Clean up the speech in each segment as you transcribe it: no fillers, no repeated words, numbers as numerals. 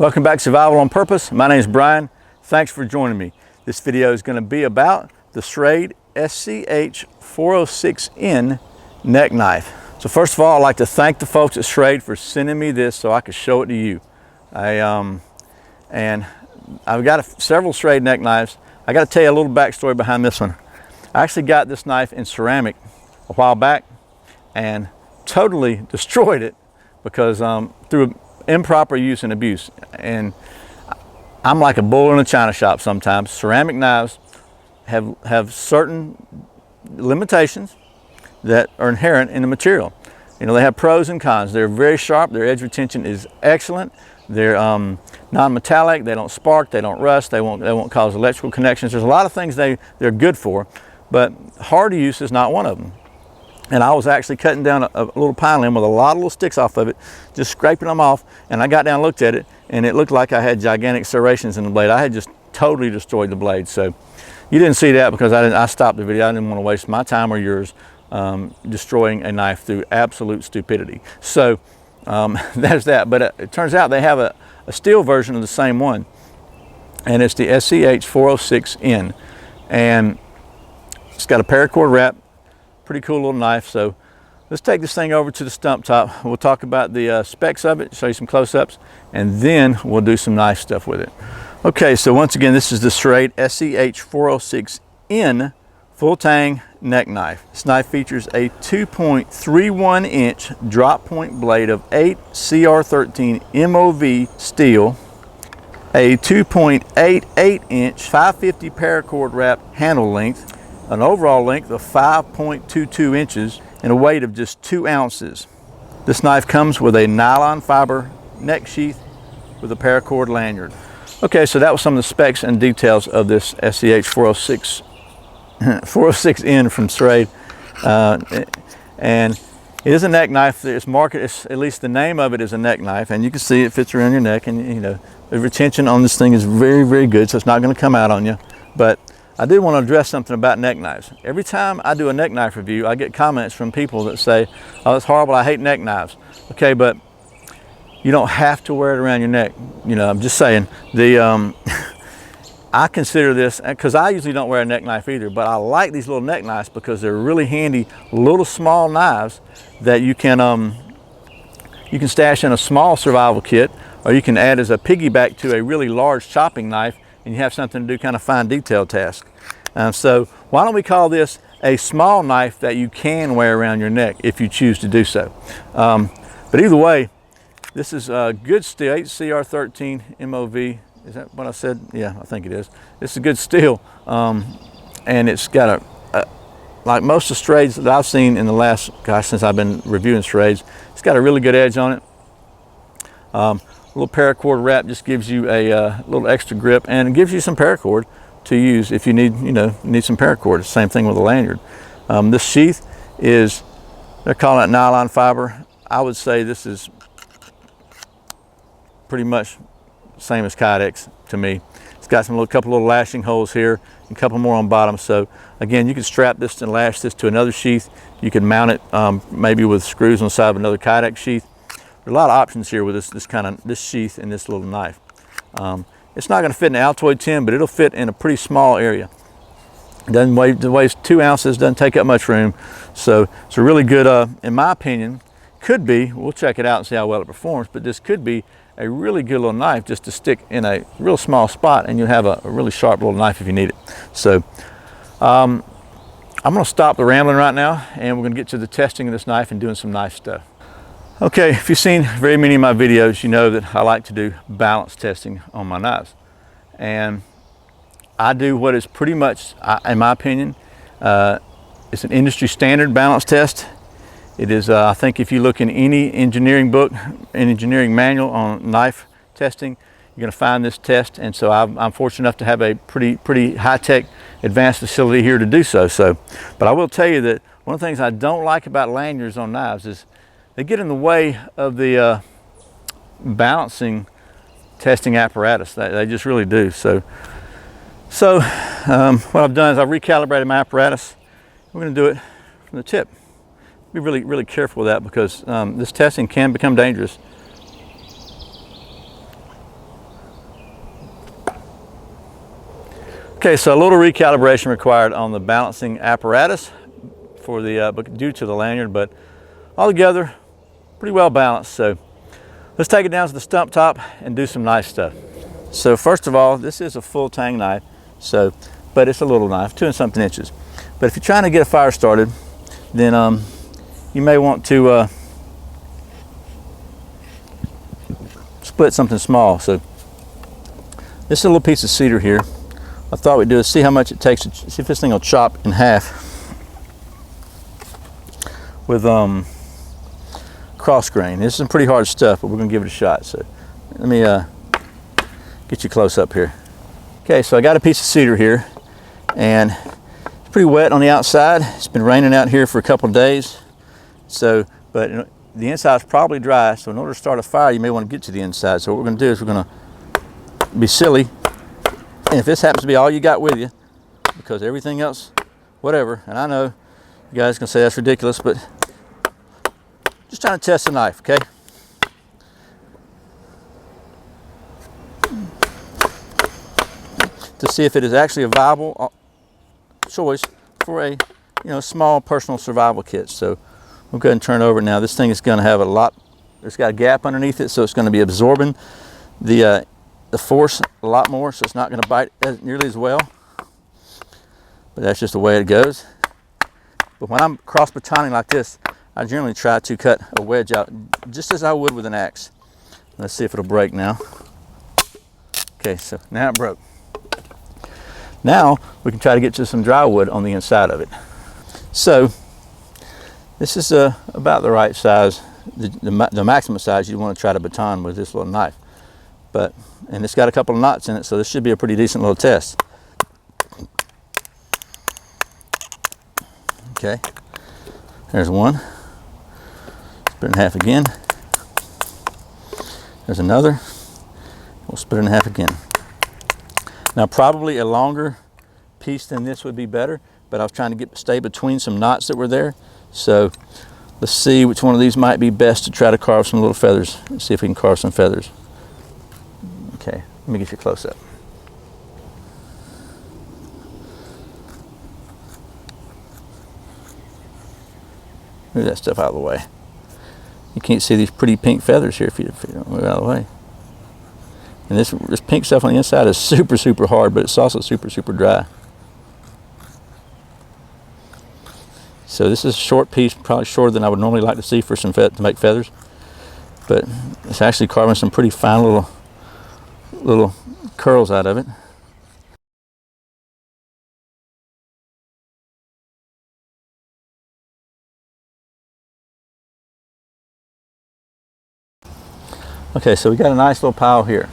Welcome back to Survival on Purpose. My name is Brian. Thanks for joining me. This video is going to be about the Schrade SCH406N Neck Knife. So first of all, I'd like to thank the folks at Schrade for sending me this so I could show it to you. And I've got several Schrade neck knives. I got to tell you a little backstory behind this one. I actually got this knife in ceramic a while back and totally destroyed it because through improper use and abuse. And I'm like a bull in a china shop sometimes. Ceramic knives have certain limitations that are inherent in the material. You know, they have pros and cons. They're very sharp. Their edge retention is excellent. They're non-metallic. They don't spark. They don't rust. They won't cause electrical connections. There's a lot of things they're good for, but hard to use is not one of them. And I was actually cutting down a little pine limb with a lot of little sticks off of it, just scraping them off. And I got down and looked at it, and it looked like I had gigantic serrations in the blade. I had just totally destroyed the blade. So you didn't see that because I stopped the video. I didn't want to waste my time or yours destroying a knife through absolute stupidity. So there's that. But it turns out they have a steel version of the same one, and it's the SCH406N. And it's got a paracord wrap. Pretty cool little knife. So let's take this thing over to the stump top. We'll talk about the specs of it, show you some close-ups, and then we'll do some knife stuff with it. Okay, so once again, this is the Schrade SCH406N full tang neck knife. This knife features a 2.31 inch drop point blade of 8 CR13 MOV steel, a 2.88 inch 550 paracord wrap handle length, an overall length of 5.22 inches, and a weight of just 2 ounces. This knife comes with a nylon fiber neck sheath with a paracord lanyard. Okay, so that was some of the specs and details of this SCH406N from Schrade. And it is a neck knife. It's marketed, at least the name of it is a neck knife, and you can see it fits around your neck, and you know, the retention on this thing is very, very good, so it's not going to come out on you. But I did want to address something about neck knives. Every time I do a neck knife review, I get comments from people that say, oh, that's horrible, I hate neck knives. Okay, but you don't have to wear it around your neck. You know, I'm just saying, I consider this, because I usually don't wear a neck knife either, but I like these little neck knives because they're really handy, little small knives that you can stash in a small survival kit, or you can add as a piggyback to a really large chopping knife, and you have something to do kind of fine detail tasks. So why don't we call this a small knife that you can wear around your neck if you choose to do so. But either way, this is a good steel, 8 CR13 MOV. Is that what I said? Yeah, I think it is. It's a good steel, and it's got like most of the Schrades that I've seen in the last, gosh, since I've been reviewing Schrades, it's got a really good edge on it. A little paracord wrap just gives you a little extra grip, and it gives you some paracord to use if you need, need some paracord. Same thing with a lanyard. This sheath is, they're calling it nylon fiber. I would say this is pretty much same as kydex to me. It's got some couple little lashing holes here, and a couple more on bottom. So again, you can strap this and lash this to another sheath. You can mount it maybe with screws on the side of another kydex sheath. There are a lot of options here with this sheath and this little knife. It's not going to fit in an Altoid tin, but it'll fit in a pretty small area. It weighs 2 ounces, doesn't take up much room. So it's a really good, in my opinion, could be, we'll check it out and see how well it performs, but this could be a really good little knife just to stick in a real small spot, and you'll have a really sharp little knife if you need it. So I'm going to stop the rambling right now, and we're going to get to the testing of this knife and doing some knife stuff. Okay, if you've seen very many of my videos, you know that I like to do balance testing on my knives. And I do what is pretty much, in my opinion, it's an industry standard balance test. It is, I think if you look in any engineering book, an engineering manual on knife testing, you're going to find this test. And so I'm fortunate enough to have a pretty high-tech advanced facility here to do so. But I will tell you that one of the things I don't like about lanyards on knives is they get in the way of the balancing testing apparatus. They just really do. So what I've done is I've recalibrated my apparatus. We're going to do it from the tip. Be really careful with that because this testing can become dangerous. Okay, so a little recalibration required on the balancing apparatus for the due to the lanyard, but altogether pretty well balanced. So let's take it down to the stump top and do some knife stuff. So first of all, this is a full tang knife, but it's a little knife, 2 and something inches. But if you're trying to get a fire started, then you may want to split something small. So this is a little piece of cedar here. I thought we'd do is see how much it takes to see if this thing will chop in half with cross grain. This is some pretty hard stuff, but we're gonna give it a shot. So let me get you close up here. Okay, so I got a piece of cedar here, and it's pretty wet on the outside. It's been raining out here for a couple of days. So, but the inside's probably dry, so in order to start a fire, you may want to get to the inside. So what we're gonna do is we're gonna be silly, and if this happens to be all you got with you, because everything else, whatever, and I know you guys can say that's ridiculous, but just trying to test the knife, okay? To see if it is actually a viable choice for a small personal survival kit. So we'll go ahead and turn it over now. This thing is going to have it's got a gap underneath it, so it's going to be absorbing the force a lot more, so it's not going to bite nearly as well. But that's just the way it goes. But when I'm cross batoning like this, I generally try to cut a wedge out just as I would with an axe. Let's see if it'll break now. Okay, so now it broke. Now we can try to get to some dry wood on the inside of it. So this is about the right size, the maximum size you want to try to baton with this little knife. And it's got a couple of knots in it, so this should be a pretty decent little test. Okay, there's one. Split it in half again. There's another. We'll split it in half again. Now probably a longer piece than this would be better, but I was trying to stay between some knots that were there. So let's see which one of these might be best to try to carve some little feathers. Let's see if we can carve some feathers. Okay, let me get you close up. Move that stuff out of the way. You can't see these pretty pink feathers here if you don't move it out of the way. And this pink stuff on the inside is super, super hard, but it's also super, super dry. So this is a short piece, probably shorter than I would normally like to see for to make feathers. But it's actually carving some pretty fine little curls out of it. Okay, so we got a nice little pile here.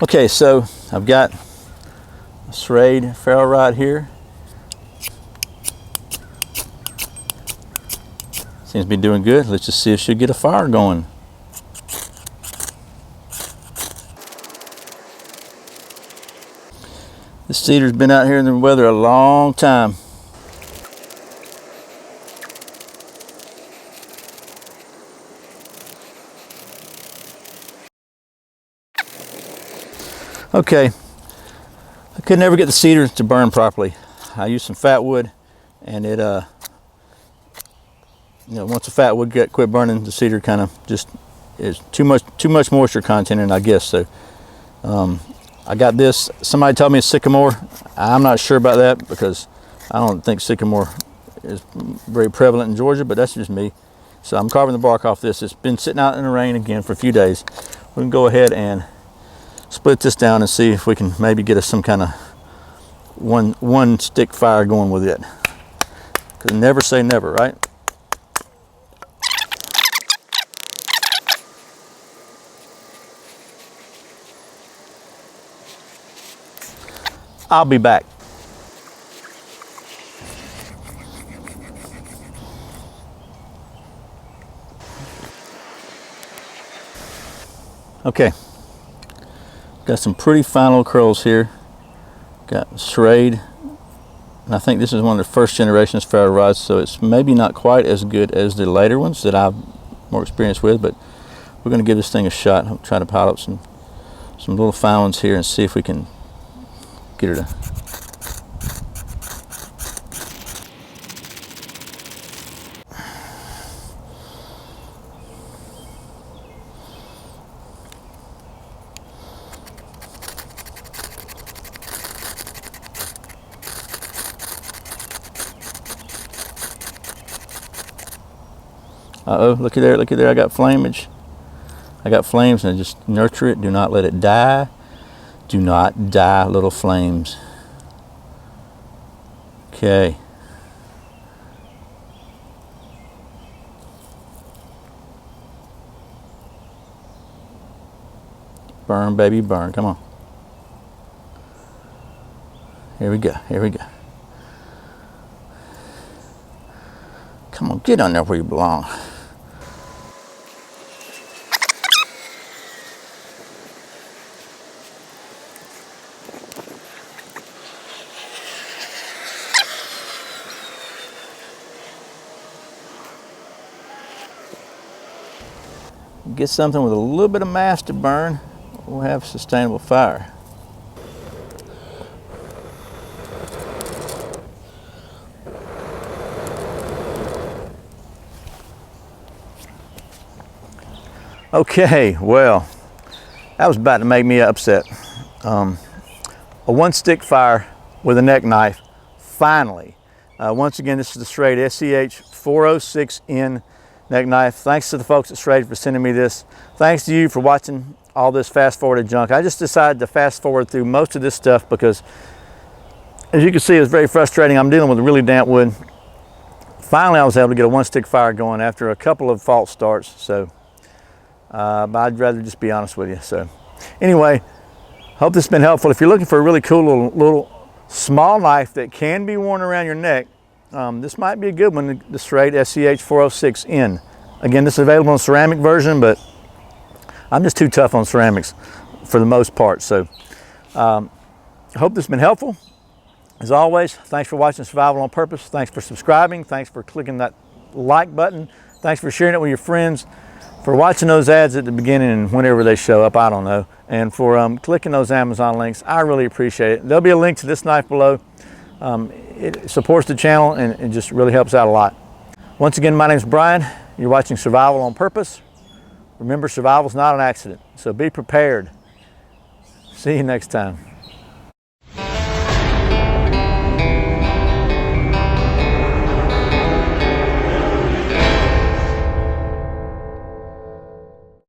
Okay, so I've got a Schrade ferro rod here. Seems to be doing good. Let's just see if she'll get a fire going. This cedar's been out here in the weather a long time. Okay, I could never get the cedar to burn properly. I used some fat wood, and it once the fat wood quit burning, the cedar kind of just is too much moisture content in it, I guess. So I got this. Somebody told me it's sycamore. I'm not sure about that because I don't think sycamore is very prevalent in Georgia, but that's just me. So I'm carving the bark off this. It's been sitting out in the rain again for a few days. We can go ahead and split this down and see if we can maybe get us some kind of one stick fire going with it. Because never say never, right? I'll be back. Okay, got some pretty fine little curls here. Got Schrade, and I think this is one of the first generations ferro rods, so it's maybe not quite as good as the later ones that I'm more experienced with, but we're going to give this thing a shot. I'll try to pile up some little fine ones here and see if we can get her to. Uh-oh, looky there, I got flamage. I got flames, and I just nurture it. Do not let it die. Do not die, little flames. Okay. Burn, baby, burn. Come on. Here we go, here we go. Come on, get on there where you belong. Get something with a little bit of mass to burn, we'll have sustainable fire. Okay, well, that was about to make me upset. A one stick fire with a neck knife, finally. Once again, this is the Schrade SCH406N Neck Knife. Thanks to the folks at Schrade for sending me this. Thanks to you for watching all this fast forwarded junk. I just decided to fast forward through most of this stuff because, as you can see, it's very frustrating. I'm dealing with really damp wood. Finally, I was able to get a one stick fire going after a couple of false starts. So, but I'd rather just be honest with you. So, anyway, hope this has been helpful. If you're looking for a really cool little small knife that can be worn around your neck, this might be a good one, the Schrade SCH406N. Again, this is available in ceramic version, but I'm just too tough on ceramics for the most part. So I hope this has been helpful. As always, thanks for watching Survival on Purpose. Thanks for subscribing. Thanks for clicking that like button. Thanks for sharing it with your friends. For watching those ads at the beginning and whenever they show up, I don't know. And for clicking those Amazon links, I really appreciate it. There'll be a link to this knife below. It supports the channel and it just really helps out a lot. Once again, my name is Brian. You're watching Survival on Purpose. Remember, survival is not an accident, so be prepared. See you next time.